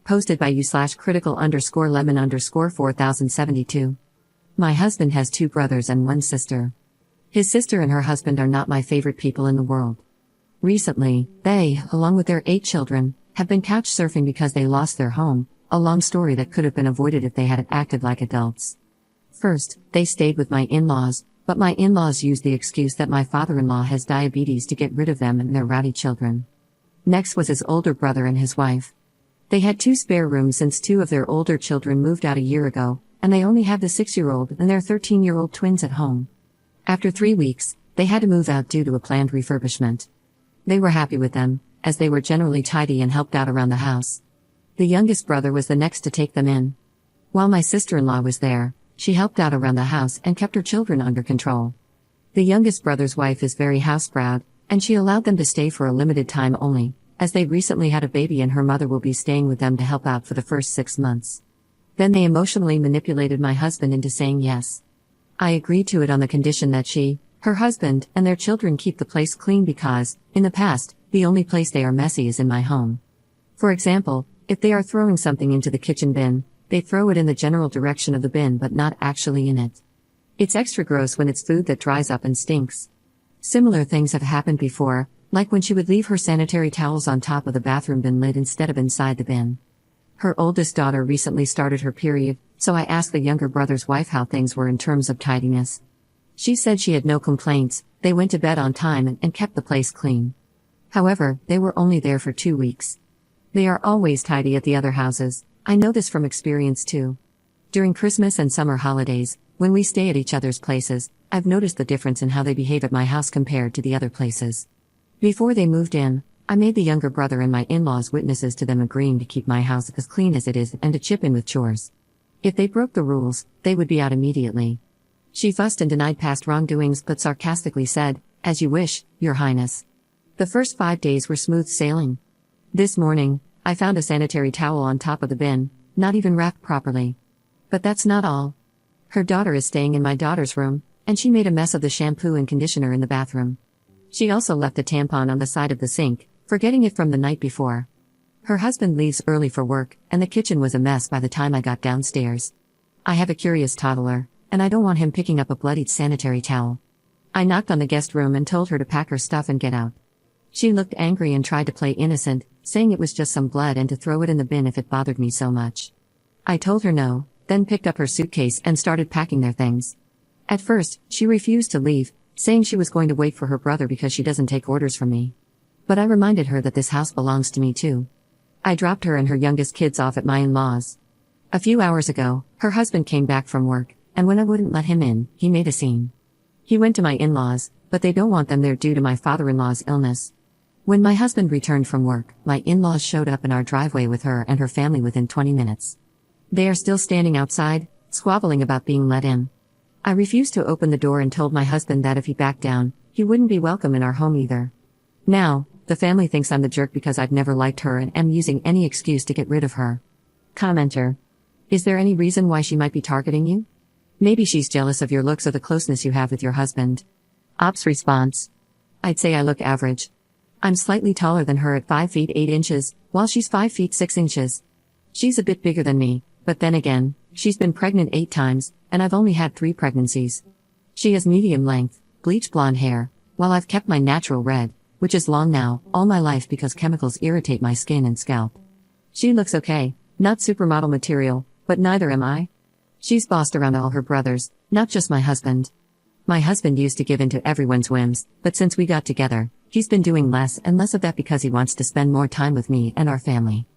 Posted by you/critical_lemon_4072. My husband has 2 brothers and 1 sister. His sister and her husband are not my favorite people in the world. Recently, they, along with their 8 children, have been couch surfing because they lost their home, a long story that could have been avoided if they had acted like adults. First, they stayed with my in-laws, but my in-laws used the excuse that my father-in-law has diabetes to get rid of them and their rowdy children. Next was his older brother and his wife. They had 2 spare rooms since 2 of their older children moved out a year ago, and they only have the 6-year-old and their 13-year-old twins at home. After 3 weeks, they had to move out due to a planned refurbishment. They were happy with them, as they were generally tidy and helped out around the house. The youngest brother was the next to take them in. While my sister-in-law was there, she helped out around the house and kept her children under control. The youngest brother's wife is very house-proud, and she allowed them to stay for a limited time only, as they recently had a baby and her mother will be staying with them to help out for the first 6 months. Then they emotionally manipulated my husband into saying yes. I agreed to it on the condition that she, her husband, and their children keep the place clean because, in the past, the only place they are messy is in my home. For example, if they are throwing something into the kitchen bin, they throw it in the general direction of the bin but not actually in it. It's extra gross when it's food that dries up and stinks. Similar things have happened before, like when she would leave her sanitary towels on top of the bathroom bin lid instead of inside the bin. Her oldest daughter recently started her period, so I asked the younger brother's wife how things were in terms of tidiness. She said she had no complaints, they went to bed on time and kept the place clean. However, they were only there for 2 weeks. They are always tidy at the other houses, I know this from experience too. During Christmas and summer holidays, when we stay at each other's places, I've noticed the difference in how they behave at my house compared to the other places. Before they moved in, I made the younger brother and my in-laws witnesses to them agreeing to keep my house as clean as it is and to chip in with chores. If they broke the rules, they would be out immediately. She fussed and denied past wrongdoings but sarcastically said, "As you wish, Your Highness." The first 5 days were smooth sailing. This morning, I found a sanitary towel on top of the bin, not even wrapped properly. But that's not all. Her daughter is staying in my daughter's room, and she made a mess of the shampoo and conditioner in the bathroom. She also left a tampon on the side of the sink, forgetting it from the night before. Her husband leaves early for work, and the kitchen was a mess by the time I got downstairs. I have a curious toddler, and I don't want him picking up a bloodied sanitary towel. I knocked on the guest room and told her to pack her stuff and get out. She looked angry and tried to play innocent, saying it was just some blood and to throw it in the bin if it bothered me so much. I told her no, then picked up her suitcase and started packing their things. At first, she refused to leave, saying she was going to wait for her brother because she doesn't take orders from me. But I reminded her that this house belongs to me too. I dropped her and her youngest kids off at my in-laws. A few hours ago, her husband came back from work, and when I wouldn't let him in, he made a scene. He went to my in-laws, but they don't want them there due to my father-in-law's illness. When my husband returned from work, my in-laws showed up in our driveway with her and her family within 20 minutes. They are still standing outside, squabbling about being let in. I refused to open the door and told my husband that if he backed down, he wouldn't be welcome in our home either. Now, the family thinks I'm the jerk because I've never liked her and am using any excuse to get rid of her. Commenter. Is there any reason why she might be targeting you? Maybe she's jealous of your looks or the closeness you have with your husband. Ops response. I'd say I look average. I'm slightly taller than her at 5 feet 8 inches, while she's 5 feet 6 inches. She's a bit bigger than me, but then again, she's been pregnant 8 times, and I've only had 3 pregnancies. She has medium length, bleach blonde hair, while I've kept my natural red, which is long now, all my life because chemicals irritate my skin and scalp. She looks okay, not supermodel material, but neither am I. She's bossed around all her brothers, not just my husband. My husband used to give in to everyone's whims, but since we got together, he's been doing less and less of that because he wants to spend more time with me and our family.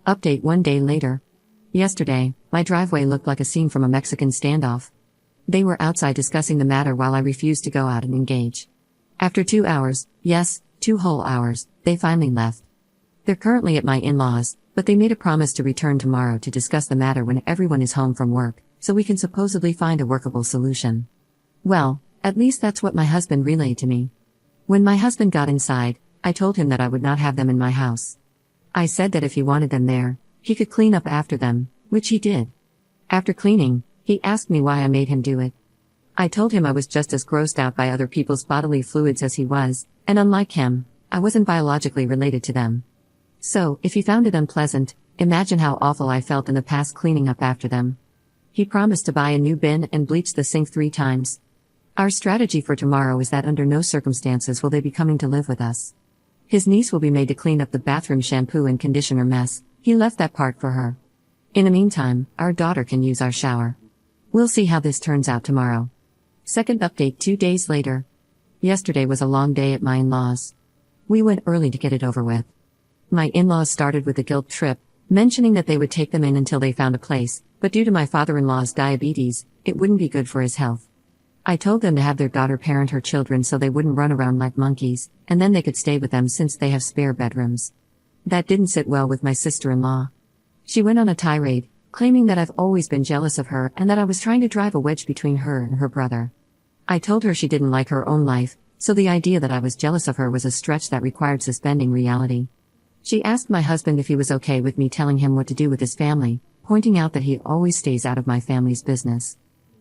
Update 1 day later. Yesterday, my driveway looked like a scene from a Mexican standoff. They were outside discussing the matter while I refused to go out and engage. After 2 hours, yes, 2 whole hours, they finally left. They're currently at my in-laws, but they made a promise to return tomorrow to discuss the matter when everyone is home from work, so we can supposedly find a workable solution. Well, at least that's what my husband relayed to me. When my husband got inside, I told him that I would not have them in my house. I said that if he wanted them there, he could clean up after them, which he did. After cleaning, he asked me why I made him do it. I told him I was just as grossed out by other people's bodily fluids as he was, and unlike him, I wasn't biologically related to them. So, if he found it unpleasant, Imagine how awful I felt in the past cleaning up after them. He promised to buy a new bin and bleach the sink 3 times. Our strategy for tomorrow is that under no circumstances will they be coming to live with us. His niece will be made to clean up the bathroom shampoo and conditioner mess. He left that part for her. In the meantime, our daughter can use our shower. We'll see how this turns out tomorrow. Second update 2 days later. Yesterday was a long day at my in-laws. We went early to get it over with. My in-laws started with a guilt trip, mentioning that they would take them in until they found a place, but due to my father-in-law's diabetes, it wouldn't be good for his health. I told them to have their daughter parent her children so they wouldn't run around like monkeys, and then they could stay with them since they have spare bedrooms. That didn't sit well with my sister-in-law. She went on a tirade, claiming that I've always been jealous of her and that I was trying to drive a wedge between her and her brother. I told her she didn't like her own life, so the idea that I was jealous of her was a stretch that required suspending reality. She asked my husband if he was okay with me telling him what to do with his family, pointing out that he always stays out of my family's business.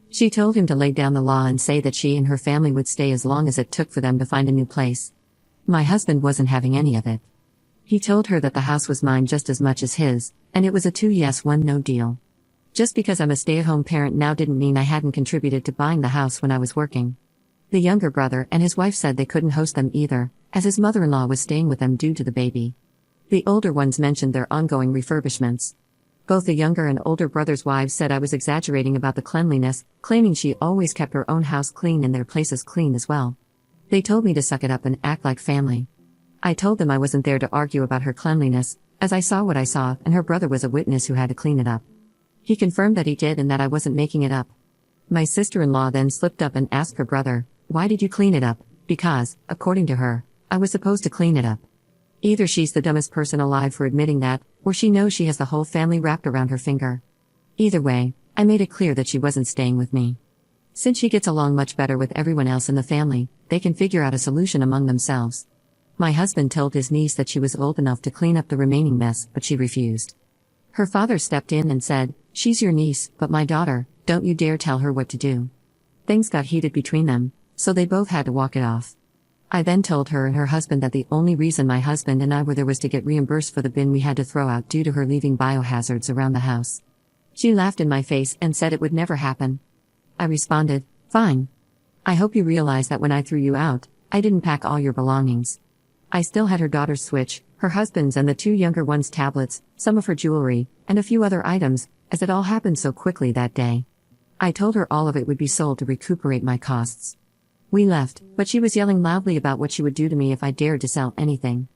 She told him to lay down the law and say that she and her family would stay as long as it took for them to find a new place. My husband wasn't having any of it. He told her that the house was mine just as much as his, and it was a 2 yes 1 no deal. Just because I'm a stay-at-home parent now didn't mean I hadn't contributed to buying the house when I was working. The younger brother and his wife said they couldn't host them either, as his mother-in-law was staying with them due to the baby. The older ones mentioned their ongoing refurbishments. Both the younger and older brothers' wives said I was exaggerating about the cleanliness, claiming she always kept her own house clean and their places clean as well. They told me to suck it up and act like family. I told them I wasn't there to argue about her cleanliness, as I saw what I saw and her brother was a witness who had to clean it up. He confirmed that he did and that I wasn't making it up. My sister-in-law then slipped up and asked her brother, "Why did you clean it up?" Because, according to her, I was supposed to clean it up. Either she's the dumbest person alive for admitting that, or she knows she has the whole family wrapped around her finger. Either way, I made it clear that she wasn't staying with me. Since she gets along much better with everyone else in the family, they can figure out a solution among themselves. My husband told his niece that she was old enough to clean up the remaining mess, but she refused. Her father stepped in and said, "She's your niece, but my daughter, don't you dare tell her what to do." Things got heated between them, so they both had to walk it off. I then told her and her husband that the only reason my husband and I were there was to get reimbursed for the bin we had to throw out due to her leaving biohazards around the house. She laughed in my face and said it would never happen. I responded, "Fine. I hope you realize that when I threw you out, I didn't pack all your belongings." I still had her daughter's Switch, her husband's and the 2 younger ones' tablets, some of her jewelry, and a few other items, as it all happened so quickly that day. I told her all of it would be sold to recuperate my costs. We left, but she was yelling loudly about what she would do to me if I dared to sell anything.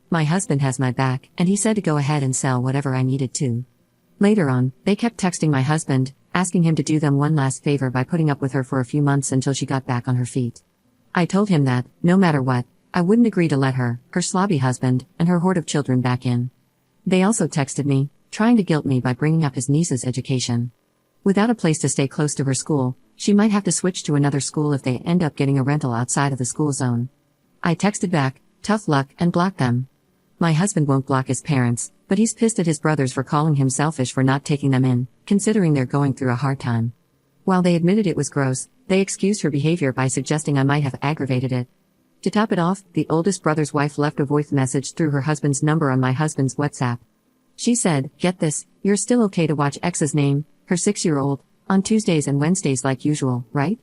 My husband has my back, and he said to go ahead and sell whatever I needed to. Later on, they kept texting my husband, asking him to do them one last favor by putting up with her for a few months until she got back on her feet. I told him that, no matter what, I wouldn't agree to let her, her slobby husband, and her horde of children back in. They also texted me, trying to guilt me by bringing up his niece's education. Without a place to stay close to her school, she might have to switch to another school if they end up getting a rental outside of the school zone. I texted back, "Tough luck," and blocked them. My husband won't block his parents, but he's pissed at his brothers for calling him selfish for not taking them in, considering they're going through a hard time. While they admitted it was gross, they excused her behavior by suggesting I might have aggravated it. To top it off, the oldest brother's wife left a voice message through her husband's number on my husband's WhatsApp. She said, "Get this, you're still okay to watch X's name, her 6-year-old, on Tuesdays and Wednesdays like usual, right?"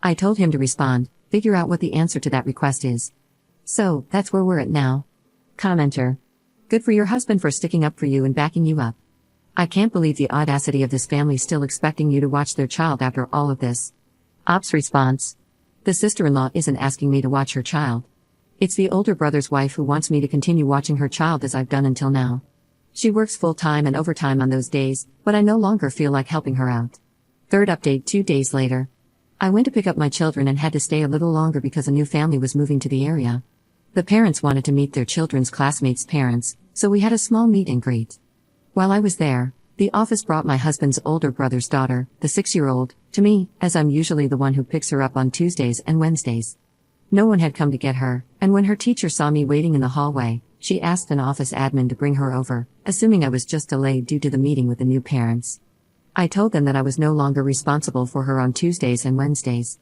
I told him to respond, "Figure out what the answer to that request is." So, that's where we're at now. Commenter. Good for your husband for sticking up for you and backing you up. I can't believe the audacity of this family still expecting you to watch their child after all of this. Ops response. The sister-in-law isn't asking me to watch her child. It's the older brother's wife who wants me to continue watching her child as I've done until now. She works full-time and overtime on those days, but I no longer feel like helping her out. Third update 2 days later. I went to pick up my children and had to stay a little longer because a new family was moving to the area. The parents wanted to meet their children's classmates' parents, so we had a small meet and greet. While I was there, the office brought my husband's older brother's daughter, the 6-year-old, to me, as I'm usually the one who picks her up on Tuesdays and Wednesdays. No one had come to get her, and when her teacher saw me waiting in the hallway, she asked an office admin to bring her over, assuming I was just delayed due to the meeting with the new parents. I told them that I was no longer responsible for her on Tuesdays and Wednesdays.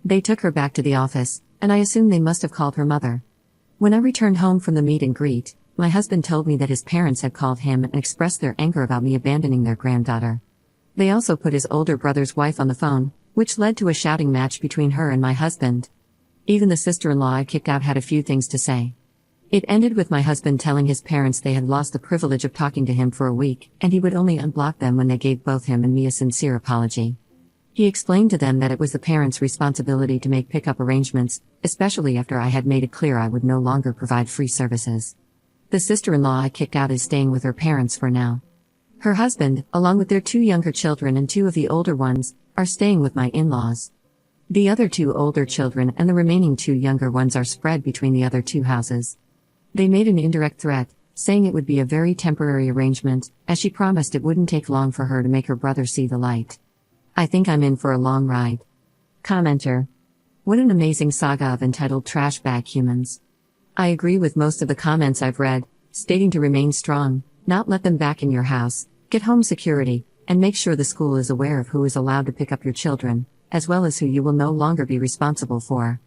They took her back to the office, and I assumed they must have called her mother. When I returned home from the meet and greet, My husband told me that his parents had called him and expressed their anger about me abandoning their granddaughter. They also put his older brother's wife on the phone, which led to a shouting match between her and my husband. Even the sister-in-law I kicked out had a few things to say. It ended with my husband telling his parents they had lost the privilege of talking to him for a week, and he would only unblock them when they gave both him and me a sincere apology. He explained to them that it was the parents' responsibility to make pickup arrangements, especially after I had made it clear I would no longer provide free services. The sister-in-law I kicked out is staying with her parents for now. Her husband, along with their 2 younger children and 2 of the older ones, are staying with my in-laws. The other 2 older children and the remaining 2 younger ones are spread between the other 2 houses. They made an indirect threat, saying it would be a very temporary arrangement, as she promised it wouldn't take long for her to make her brother see the light. I think I'm in for a long ride. Commenter. What an amazing saga of entitled trash bag humans. I agree with most of the comments I've read, stating to remain strong, not let them back in your house, get home security, and make sure the school is aware of who is allowed to pick up your children, as well as who you will no longer be responsible for.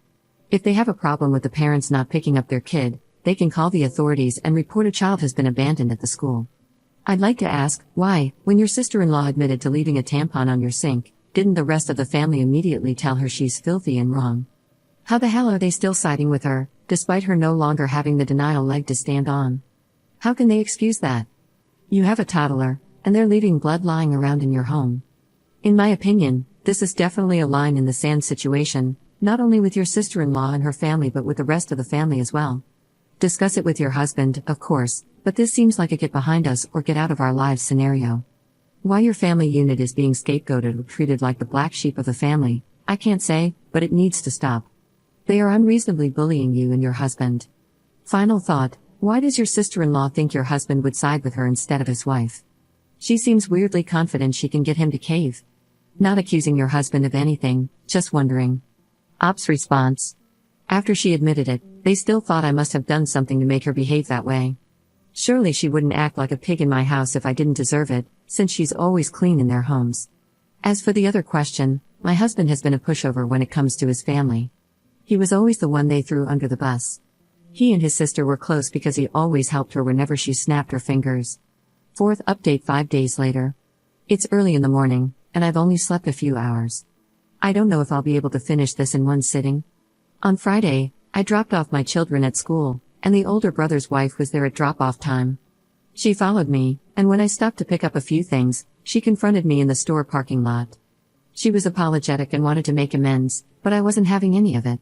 If they have a problem with the parents not picking up their kid, they can call the authorities and report a child has been abandoned at the school. I'd like to ask, why, when your sister-in-law admitted to leaving a tampon on your sink, didn't the rest of the family immediately tell her she's filthy and wrong? How the hell are they still siding with her, despite her no longer having the denial leg to stand on? How can they excuse that? You have a toddler, and they're leaving blood lying around in your home. In my opinion, this is definitely a line in the sand situation, not only with your sister-in-law and her family but with the rest of the family as well. Discuss it with your husband, of course, but this seems like a get behind us or get out of our lives scenario. Why your family unit is being scapegoated or treated like the black sheep of the family, I can't say, but it needs to stop. They are unreasonably bullying you and your husband. Final thought, why does your sister-in-law think your husband would side with her instead of his wife? She seems weirdly confident she can get him to cave. Not accusing your husband of anything, just wondering. Ops response. After she admitted it, they still thought I must have done something to make her behave that way. Surely she wouldn't act like a pig in my house if I didn't deserve it, since she's always clean in their homes. As for the other question, my husband has been a pushover when it comes to his family. He was always the one they threw under the bus. He and his sister were close because he always helped her whenever she snapped her fingers. 4th update 5 days later. It's early in the morning, and I've only slept a few hours. I don't know if I'll be able to finish this in one sitting. On Friday, I dropped off my children at school, and the older brother's wife was there at drop-off time. She followed me, and when I stopped to pick up a few things, she confronted me in the store parking lot. She was apologetic and wanted to make amends, but I wasn't having any of it.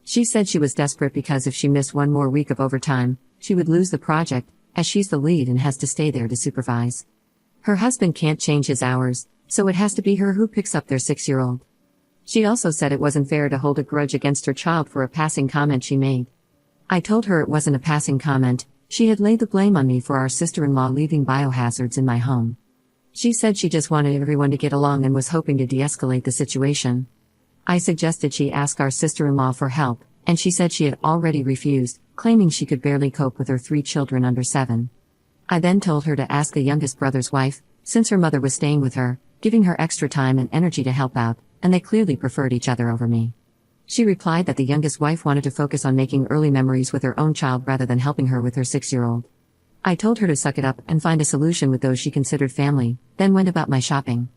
She said she was desperate because if she missed one more week of overtime, she would lose the project, as she's the lead and has to stay there to supervise. Her husband can't change his hours, so it has to be her who picks up their 6-year-old. She also said it wasn't fair to hold a grudge against her child for a passing comment she made. I told her it wasn't a passing comment, she had laid the blame on me for our sister-in-law leaving biohazards in my home. She said she just wanted everyone to get along and was hoping to de-escalate the situation. I suggested she ask our sister-in-law for help, and she said she had already refused, claiming she could barely cope with her 3 children under 7. I then told her to ask the youngest brother's wife, since her mother was staying with her, giving her extra time and energy to help out, and they clearly preferred each other over me. She replied that the youngest wife wanted to focus on making early memories with her own child rather than helping her with her 6-year-old. I told her to suck it up and find a solution with those she considered family, then went about my shopping.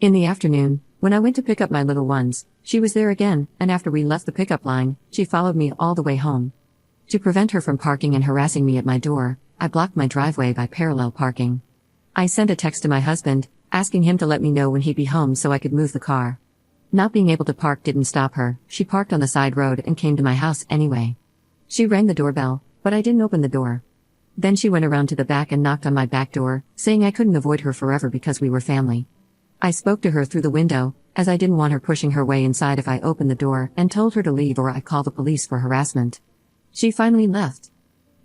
In the afternoon, when I went to pick up my little ones, she was there again, and after we left the pickup line, she followed me all the way home. To prevent her from parking and harassing me at my door, I blocked my driveway by parallel parking. I sent a text to my husband, asking him to let me know when he'd be home so I could move the car. Not being able to park didn't stop her, she parked on the side road and came to my house anyway. She rang the doorbell, but I didn't open the door. Then she went around to the back and knocked on my back door, saying I couldn't avoid her forever because we were family. I spoke to her through the window, as I didn't want her pushing her way inside if I opened the door, and told her to leave or I'd call the police for harassment. She finally left.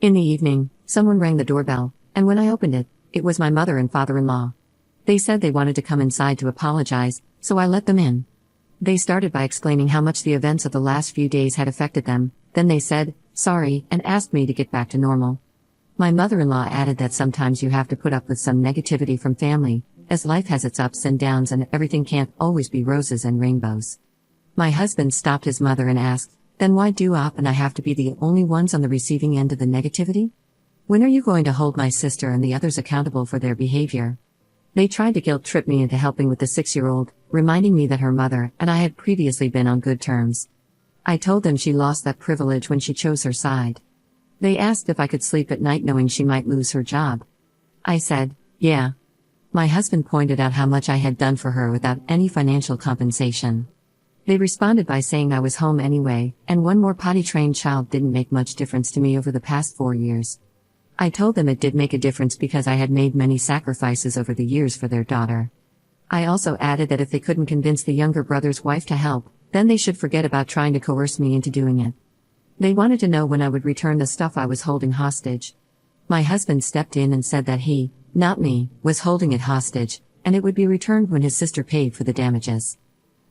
In the evening, someone rang the doorbell, and when I opened it, it was my mother and father-in-law. They said they wanted to come inside to apologize, so I let them in. They started by explaining how much the events of the last few days had affected them, then they said, sorry, and asked me to get back to normal. My mother-in-law added that sometimes you have to put up with some negativity from family, as life has its ups and downs and everything can't always be roses and rainbows. My husband stopped his mother and asked, then why do Op and I have to be the only ones on the receiving end of the negativity? When are you going to hold my sister and the others accountable for their behavior? They tried to guilt trip me into helping with the 6-year-old, reminding me that her mother and I had previously been on good terms. I told them she lost that privilege when she chose her side. They asked if I could sleep at night knowing she might lose her job. I said, yeah. My husband pointed out how much I had done for her without any financial compensation. They responded by saying I was home anyway, and one more potty-trained child didn't make much difference to me over the past 4 years. I told them it did make a difference because I had made many sacrifices over the years for their daughter. I also added that if they couldn't convince the younger brother's wife to help, then they should forget about trying to coerce me into doing it. They wanted to know when I would return the stuff I was holding hostage. My husband stepped in and said that he, not me, was holding it hostage, and it would be returned when his sister paid for the damages.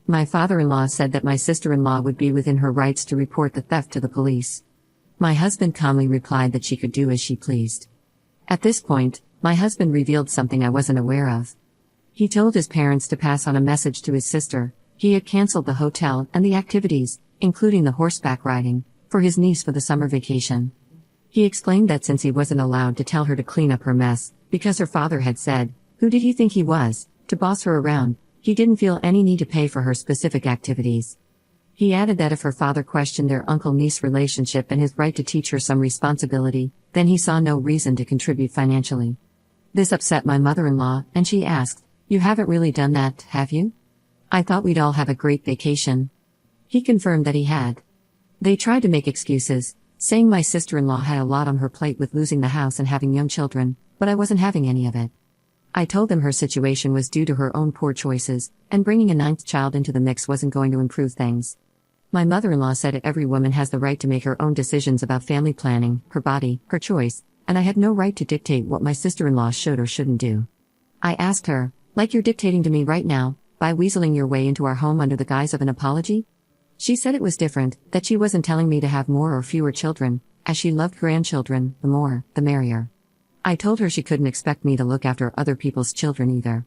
My father-in-law said that my sister-in-law would be within her rights to report the theft to the police. My husband calmly replied that she could do as she pleased. At this point, my husband revealed something I wasn't aware of. He told his parents to pass on a message to his sister. He had canceled the hotel and the activities, including the horseback riding, for his niece for the summer vacation. He explained that since he wasn't allowed to tell her to clean up her mess, because her father had said, who did he think he was, to boss her around, he didn't feel any need to pay for her specific activities. He added that if her father questioned their uncle-niece relationship and his right to teach her some responsibility, then he saw no reason to contribute financially. This upset my mother-in-law, and she asked, "You haven't really done that, have you? I thought we'd all have a great vacation." He confirmed that he had. They tried to make excuses, saying my sister-in-law had a lot on her plate with losing the house and having young children, but I wasn't having any of it. I told them her situation was due to her own poor choices, and bringing a 9th child into the mix wasn't going to improve things. My mother-in-law said every woman has the right to make her own decisions about family planning, her body, her choice, and I had no right to dictate what my sister-in-law should or shouldn't do. I asked her, like you're dictating to me right now, by weaseling your way into our home under the guise of an apology? She said it was different, that she wasn't telling me to have more or fewer children, as she loved grandchildren, the more, the merrier. I told her she couldn't expect me to look after other people's children either.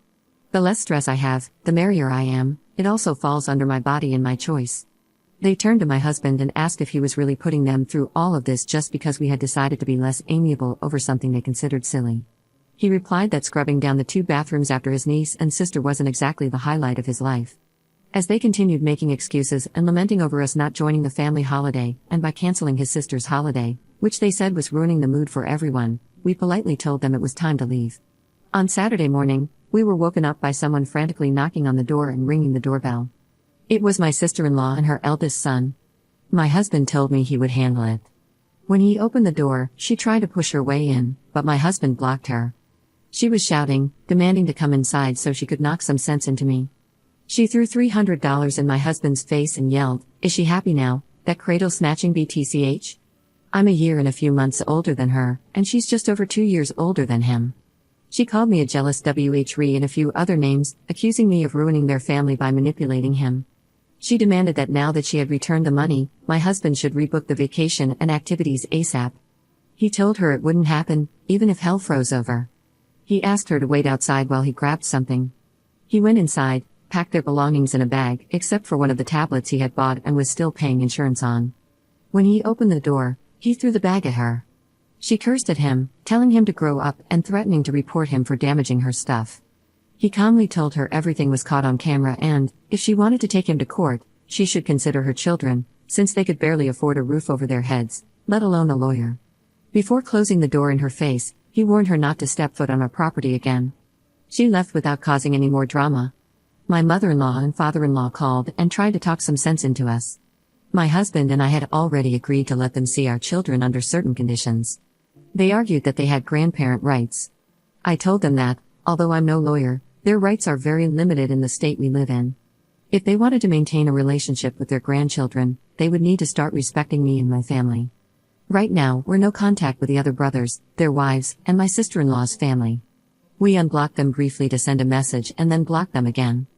The less stress I have, the merrier I am, it also falls under my body and my choice. They turned to my husband and asked if he was really putting them through all of this just because we had decided to be less amiable over something they considered silly. He replied that scrubbing down the 2 bathrooms after his niece and sister wasn't exactly the highlight of his life. As they continued making excuses and lamenting over us not joining the family holiday, and by canceling his sister's holiday, which they said was ruining the mood for everyone, we politely told them it was time to leave. On Saturday morning, we were woken up by someone frantically knocking on the door and ringing the doorbell. It was my sister-in-law and her eldest son. My husband told me he would handle it. When he opened the door, she tried to push her way in, but my husband blocked her. She was shouting, demanding to come inside so she could knock some sense into me. She threw $300 in my husband's face and yelled, "Is she happy now, that cradle-snatching BTCH? I'm a year and a few months older than her, and she's just over 2 years older than him." She called me a jealous WHRE and a few other names, accusing me of ruining their family by manipulating him. She demanded that now that she had returned the money, my husband should rebook the vacation and activities ASAP. He told her it wouldn't happen, even if hell froze over. He asked her to wait outside while he grabbed something. He went inside, packed their belongings in a bag, except for one of the tablets he had bought and was still paying insurance on. When he opened the door, he threw the bag at her. She cursed at him, telling him to grow up and threatening to report him for damaging her stuff. He calmly told her everything was caught on camera and, if she wanted to take him to court, she should consider her children, since they could barely afford a roof over their heads, let alone a lawyer. Before closing the door in her face, he warned her not to step foot on our property again. She left without causing any more drama. My mother-in-law and father-in-law called and tried to talk some sense into us. My husband and I had already agreed to let them see our children under certain conditions. They argued that they had grandparent rights. I told them that, although I'm no lawyer, their rights are very limited in the state we live in. If they wanted to maintain a relationship with their grandchildren, they would need to start respecting me and my family. Right now, we're no contact with the other brothers, their wives, and my sister-in-law's family. We unblocked them briefly to send a message and then blocked them again.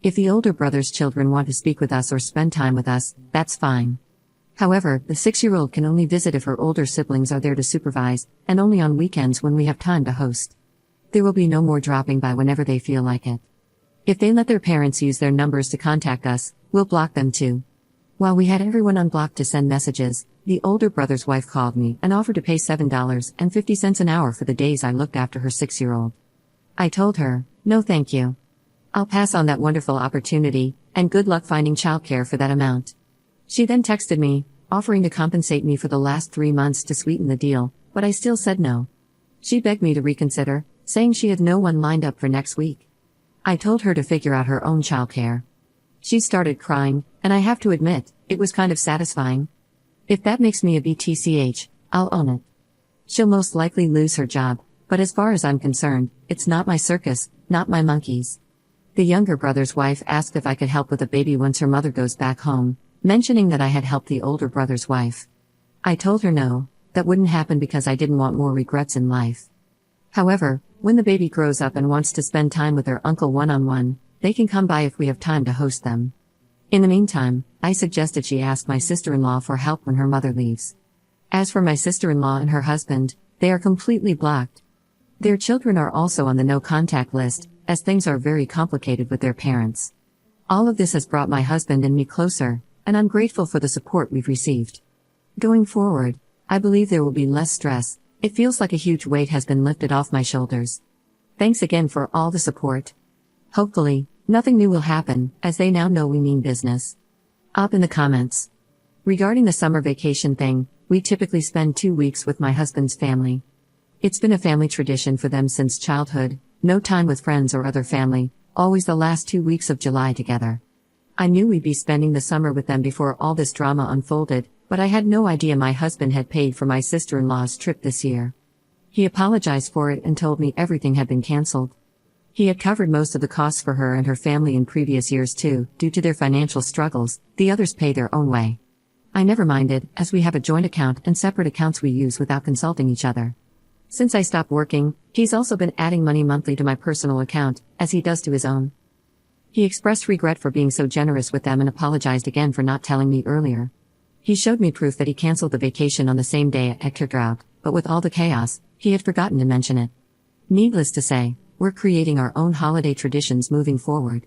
If the older brother's children want to speak with us or spend time with us, that's fine. However, the 6-year-old can only visit if her older siblings are there to supervise, and only on weekends when we have time to host. There will be no more dropping by whenever they feel like it. If they let their parents use their numbers to contact us, we'll block them too. While we had everyone unblocked to send messages, The older brother's wife called me and offered to pay $7.50 an hour for the days I looked after her 6-year-old. I told her, no thank you. I'll pass on that wonderful opportunity, and good luck finding childcare for that amount. She then texted me, offering to compensate me for the last 3 months to sweeten the deal, but I still said no. She begged me to reconsider, saying she had no one lined up for next week. I told her to figure out her own childcare. She started crying, and I have to admit, it was kind of satisfying. If that makes me a BTCH, I'll own it. She'll most likely lose her job, but as far as I'm concerned, it's not my circus, not my monkeys. The younger brother's wife asked if I could help with the baby once her mother goes back home, mentioning that I had helped the older brother's wife. I told her no, that wouldn't happen because I didn't want more regrets in life. However, when the baby grows up and wants to spend time with their uncle one-on-one, they can come by if we have time to host them. In the meantime, I suggested she ask my sister-in-law for help when her mother leaves. As for my sister-in-law and her husband, they are completely blocked. Their children are also on the no-contact list, as things are very complicated with their parents. All of this has brought my husband and me closer, and I'm grateful for the support we've received. Going forward, I believe there will be less stress. It feels like a huge weight has been lifted off my shoulders. Thanks again for all the support. Hopefully, nothing new will happen, as they now know we mean business. Up in the comments. Regarding the summer vacation thing, we typically spend 2 weeks with my husband's family. It's been a family tradition for them since childhood, no time with friends or other family, always the last 2 weeks of July together. I knew we'd be spending the summer with them before all this drama unfolded, but I had no idea my husband had paid for my sister-in-law's trip this year. He apologized for it and told me everything had been canceled. He had covered most of the costs for her and her family in previous years too, due to their financial struggles. The others pay their own way. I never minded, as we have a joint account and separate accounts we use without consulting each other. Since I stopped working, he's also been adding money monthly to my personal account, as he does to his own. He expressed regret for being so generous with them and apologized again for not telling me earlier. He showed me proof that he canceled the vacation on the same day at Hector, but with all the chaos, he had forgotten to mention it. Needless to say, we're creating our own holiday traditions moving forward.